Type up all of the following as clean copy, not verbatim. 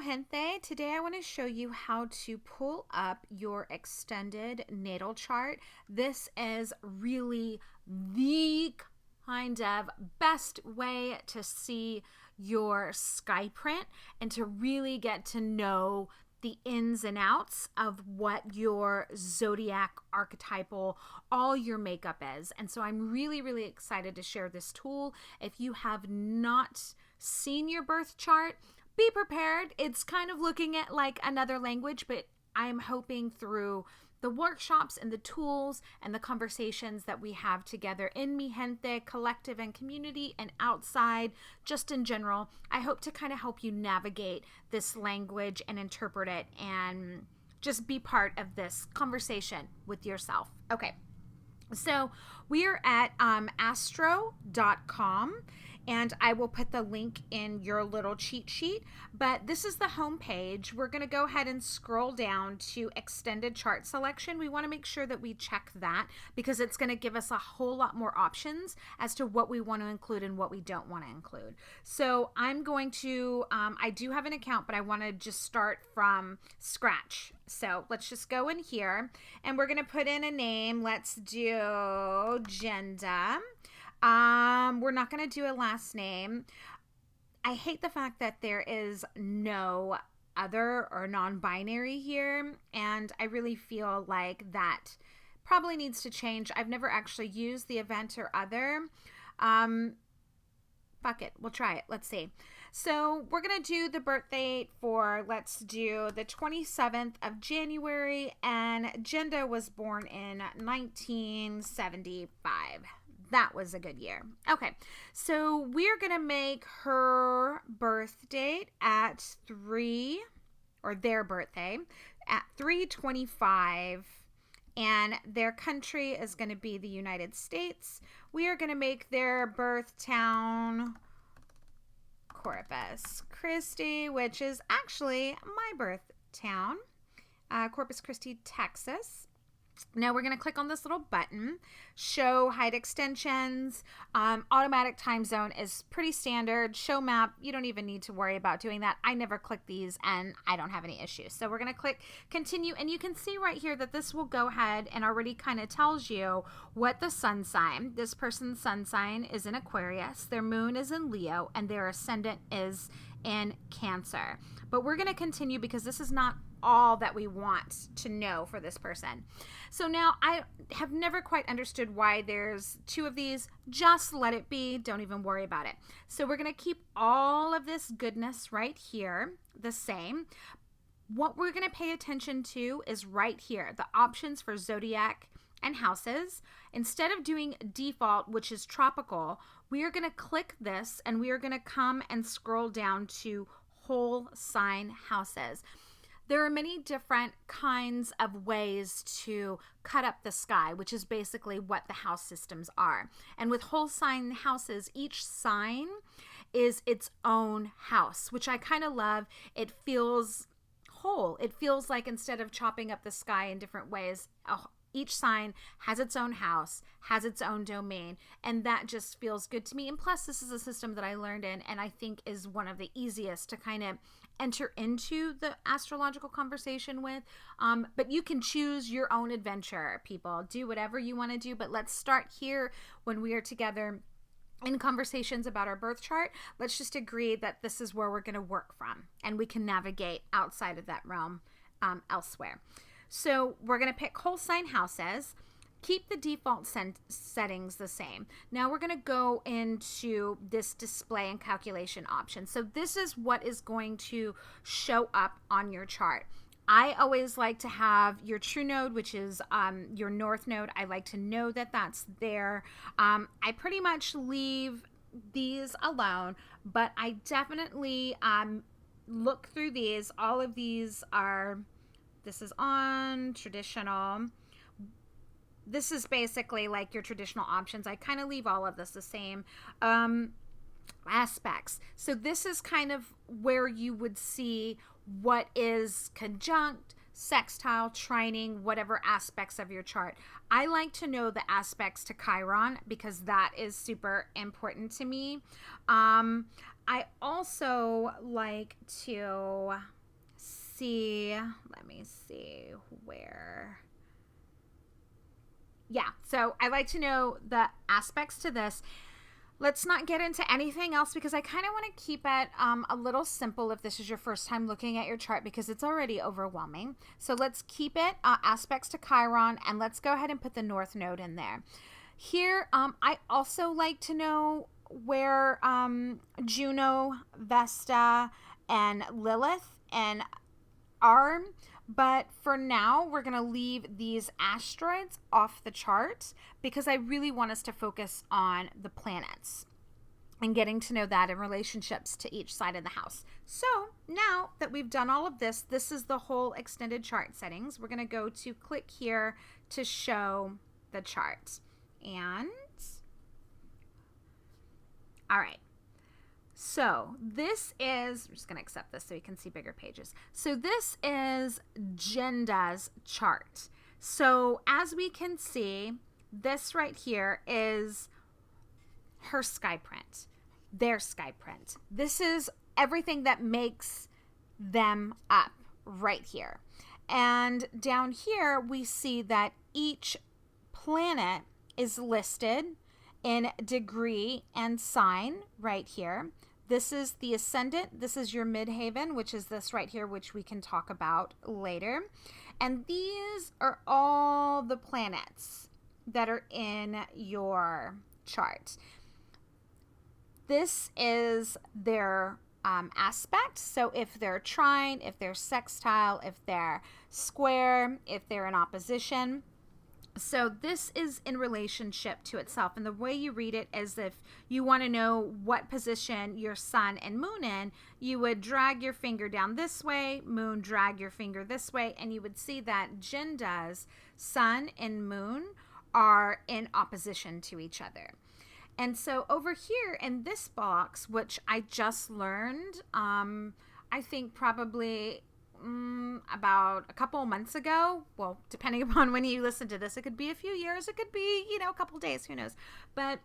Gente, today I want to show you how to pull up your extended natal chart. This is really the kind of best way to see your sky print and to really get to know the ins and outs of what your zodiac archetypal, all your makeup is. And so I'm really excited to share this tool. If you have not seen your birth chart, be prepared. It's kind of looking at like another language, but I'm hoping through the workshops and the tools and the conversations that we have together in Mi Gente collective and community and outside, just in general, I hope to kind of help you navigate this language and interpret it and just be part of this conversation with yourself. Okay. So we are at astro.com, and I will put the link in your little cheat sheet, but this is the home page. We're going to go ahead and scroll down to extended chart selection. We want to make sure that we check that because it's going to give us a whole lot more options as to what we want to include and what we don't want to include. So I'm going to, I do have an account, but I want to just start from scratch. So let's just go in here and we're going to put in a name. Let's do Gente. We're not going to do a last name. I hate the fact that there is no other or non-binary here, and I really feel like that probably needs to change. I've never actually used the event or other. Fuck it. We'll try it. Let's see. So we're going to do the birth date for, let's do the 27th of January, and Gente was born in 1975. That was a good year. Okay, so we're going to make her birth date at their birthday at 3/25, and their country is going to be the United States. We are going to make their birth town Corpus Christi, which is actually my birth town, Corpus Christi, Texas. Now we're going to click on this little button, show hide extensions. Automatic time zone is pretty standard. Show map, you don't even need to worry about doing that. I never click these and I don't have any issues. So we're going to click continue, and you can see right here that this will go ahead and already kind of tells you what the sun sign. This person's sun sign is in Aquarius, their moon is in Leo, and their ascendant is in Cancer. But we're going to continue because this is not all that we want to know for this person. So now I have never quite understood why there's two of these. Just let it be. Don't even worry about it. So we're going to keep all of this goodness right here the same. What we're going to pay attention to is right here, the options for zodiac and houses. Instead of doing default, which is tropical, we are going to click this and we are going to come and scroll down to whole sign houses. There are many different kinds of ways to cut up the sky, which is basically what the house systems are. And with whole sign houses, each sign is its own house, which I kind of love. It feels whole. It feels like instead of chopping up the sky in different ways, each sign has its own house, has its own domain, and that just feels good to me. And plus, this is a system that I learned in and I think is one of the easiest to kind of enter into the astrological conversation with. But you can choose your own adventure, people. Do whatever you want to do, but let's start here when we are together in conversations about our birth chart. Let's just agree that this is where we're going to work from, and we can navigate outside of that realm elsewhere. So we're going to pick whole sign houses, keep the default settings the same. Now we're going to go into this display and calculation option. So this is what is going to show up on your chart. I always like to have your true node, which is your north node. I like to know that that's there. I pretty much leave these alone, but I definitely look through these. All of these are... This is on traditional. This is basically like your traditional options. I kind of leave all of this the same. Aspects. So this is kind of where you would see what is conjunct, sextile, trining, whatever aspects of your chart. I like to know the aspects to Chiron because that is super important to me. I also like to see, let me see where. Yeah, so I like to know the aspects to this. Let's not get into anything else because I kind of want to keep it a little simple if this is your first time looking at your chart because it's already overwhelming. So let's keep it aspects to Chiron, and let's go ahead and put the North Node in there. Here, I also like to know where Juno, Vesta, and Lilith and are. But for now, we're going to leave these asteroids off the chart because I really want us to focus on the planets and getting to know that in relationships to each side of the house. So now that we've done all of this, this is the whole extended chart settings. We're going to go to click here to show the chart. And all right. So this is, I'm just going to accept this so you can see bigger pages. So this is Gente's chart. So as we can see, this right here is her sky print, their sky print. This is everything that makes them up right here. And down here, we see that each planet is listed in degree and sign right here. This is the ascendant. This is your midheaven, which is this right here, which we can talk about later. And these are all the planets that are in your chart. This is their aspect. So if they're trine, if they're sextile, if they're square, if they're in opposition. So this is in relationship to itself. And the way you read it is if you want to know what position your sun and moon in, you would drag your finger down this way, moon, drag your finger this way, and you would see that Gente's sun and moon are in opposition to each other. And so over here in this box, which I just learned, I think probably about a couple of months ago, well, depending upon when you listen to this, it could be a few years, it could be, a couple days, who knows. But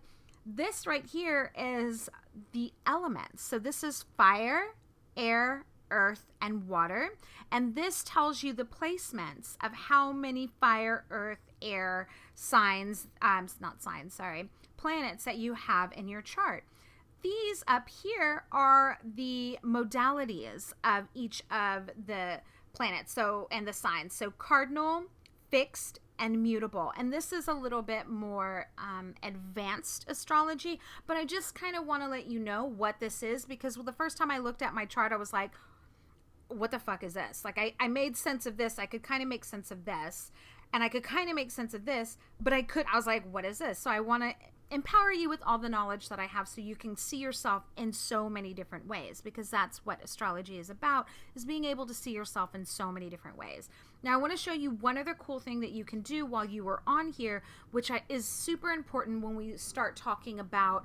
this right here is the elements. So this is fire, air, earth, and water. And this tells you the placements of how many fire, earth, air planets that you have in your chart. These up here are the modalities of each of the planets, and the signs. So cardinal, fixed, and mutable. And this is a little bit more advanced astrology, but I just kind of want to let you know what this is because the first time I looked at my chart, I was like, what the fuck is this? Like I made sense of this. I could kind of make sense of this, and I could kind of make sense of this, but I was like, what is this? So I want to empower you with all the knowledge that I have so you can see yourself in so many different ways, because that's what astrology is about, is being able to see yourself in so many different ways. Now I want to show you one other cool thing that you can do while you are on here, which is super important when we start talking about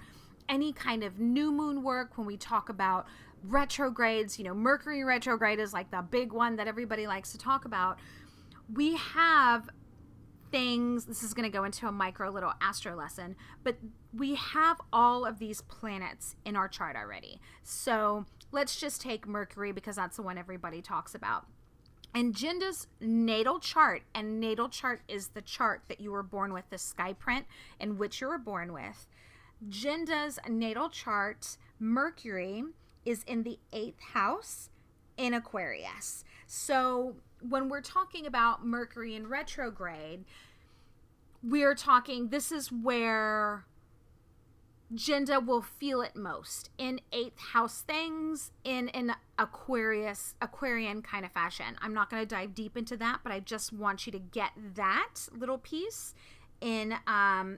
any kind of new moon work, when we talk about retrogrades. Mercury retrograde is like the big one that everybody likes to talk about. We have things, this is going to go into a micro little astro lesson, but we have all of these planets in our chart already. So let's just take Mercury because that's the one everybody talks about. And Gente's natal chart, and natal chart is the chart that you were born with, the sky print in which you were born with. Gente's natal chart, Mercury is in the 8th house in Aquarius. So when we're talking about Mercury in retrograde, we're talking, this is where Gente will feel it most, in 8th house things, in an Aquarian kind of fashion. I'm not going to dive deep into that, but I just want you to get that little piece in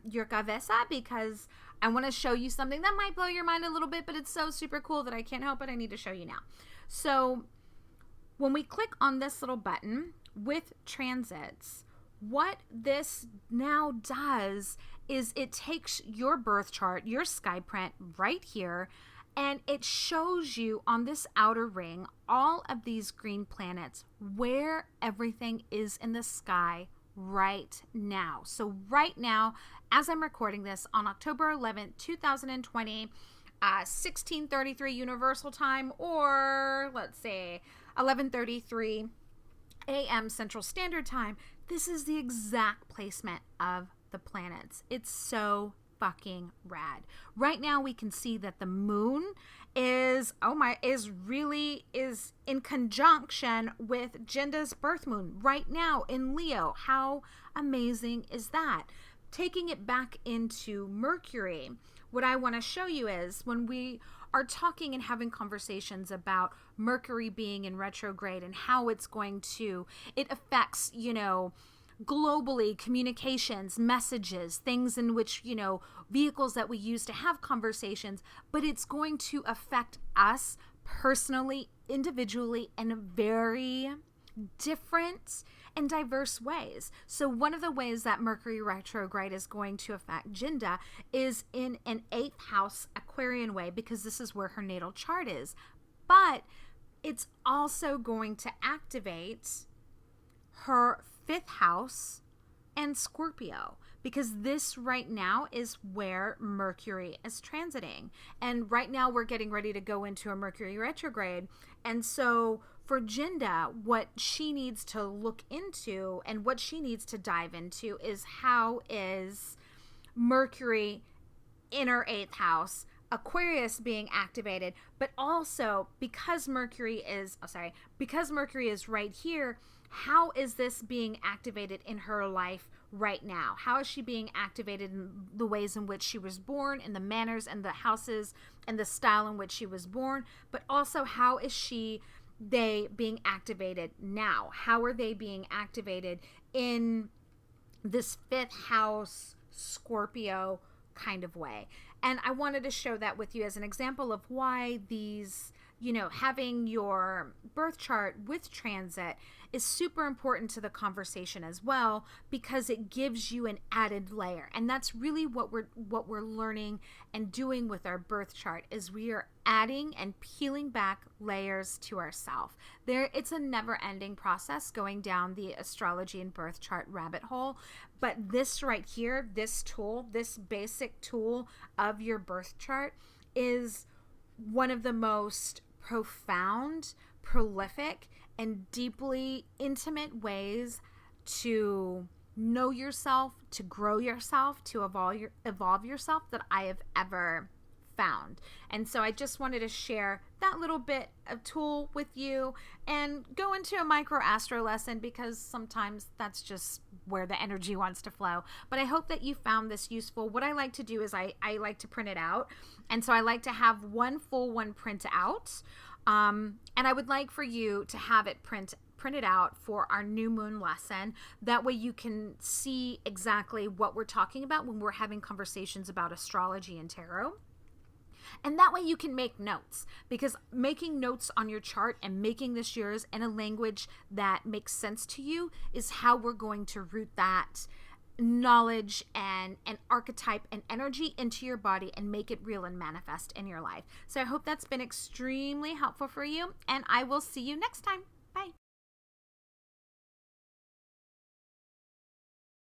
your cabeza, because I want to show you something that might blow your mind a little bit, but it's so super cool that I can't help it. I need to show you now. So when we click on this little button with transits, what this now does is it takes your birth chart, your sky print right here, and it shows you on this outer ring all of these green planets, where everything is in the sky right now. So right now, as I'm recording this on October 11th, 2020, 1633 Universal Time, or let's say 11:33 a.m. Central Standard Time. This is the exact placement of the planets. It's so fucking rad. Right now we can see that the moon is in conjunction with Gente's birth moon right now in Leo. How amazing is that? Taking it back into Mercury, what I want to show you is when we are talking and having conversations about Mercury being in retrograde and how it affects, globally, communications, messages, things in which, vehicles that we use to have conversations, but it's going to affect us personally, individually, in a very different and diverse ways. So one of the ways that Mercury retrograde is going to affect Gente is in an 8th house Aquarian way, because this is where her natal chart is. But it's also going to activate her 5th house and Scorpio, because this right now is where Mercury is transiting. And right now we're getting ready to go into a Mercury retrograde. And so for Gente, what she needs to look into and what she needs to dive into is how is Mercury in her 8th house, Aquarius being activated, but also because Mercury is right here, how is this being activated in her life right now? How is she being activated in the ways in which she was born, in the manners and the houses and the style in which she was born, but also how is they being activated now? How are they being activated in this 5th house Scorpio kind of way? And I wanted to show that with you as an example of why these, having your birth chart with transit is super important to the conversation as well, because it gives you an added layer. And that's really what we're learning and doing with our birth chart, is we are adding and peeling back layers to ourselves. It's a never-ending process going down the astrology and birth chart rabbit hole. But this right here, this tool, this basic tool of your birth chart is one of the most profound, prolific, and deeply intimate ways to know yourself, to grow yourself, to evolve yourself that I have ever found. And so I just wanted to share that little bit of tool with you and go into a micro astro lesson, because sometimes that's just where the energy wants to flow. But I hope that you found this useful. What I like to do is I like to print it out. And so I like to have one full one print out. And I would like for you to have it printed out for our new moon lesson. That way you can see exactly what we're talking about when we're having conversations about astrology and tarot. And that way you can make notes, because making notes on your chart and making this yours in a language that makes sense to you is how we're going to root that knowledge and archetype and energy into your body and make it real and manifest in your life. So I hope that's been extremely helpful for you, and I will see you next time. Bye.